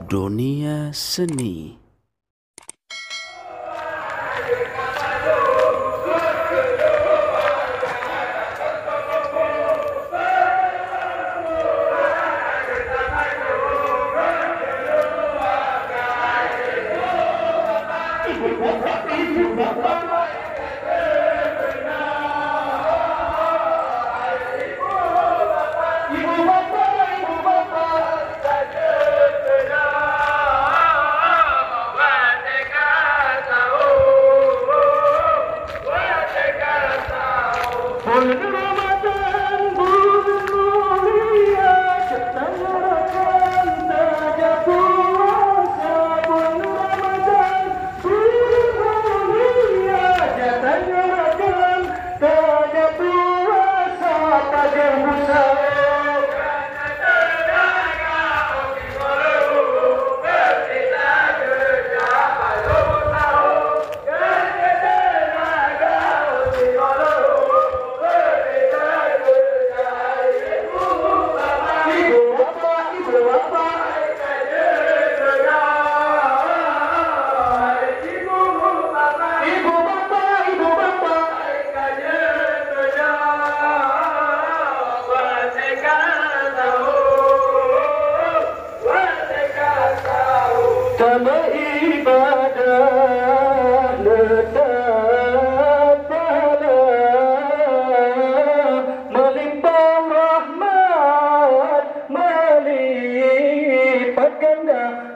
Dunia Seni.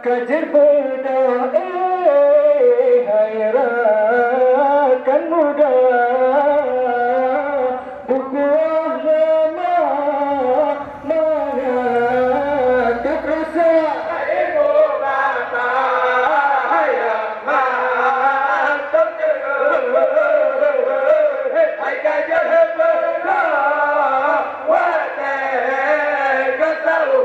Kajar berdoa hai rakan muda bukuah lama mengatur rasa ibu bapa yang mantap hai kajar berdoa wate kasau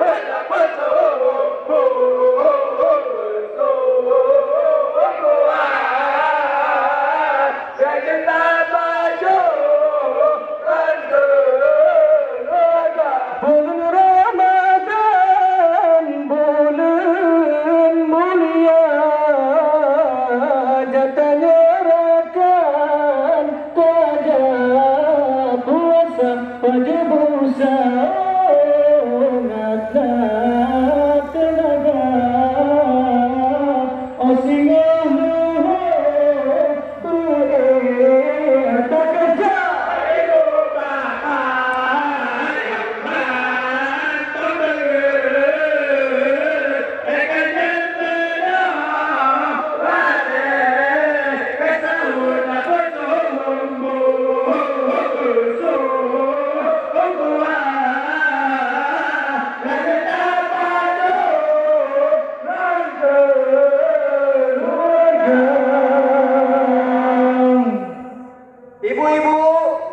ibu-ibu,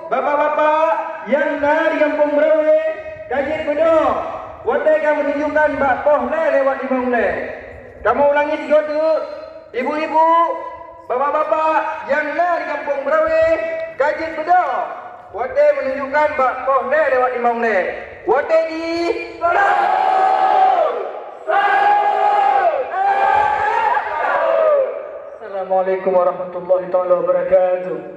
bapak-bapak yang dari Kampung Merawe, Kajit Bedok, watai kamu menunjukkan bak poh le lewat 5 le. Kamu ulangi 3 tu. Ibu-ibu, bapak-bapak yang dari Kampung Merawe, Kajit Bedok, watai menunjukkan bak poh le lewat 5 le. Watai di Assalamualaikum warahmatullahi wabarakatuh.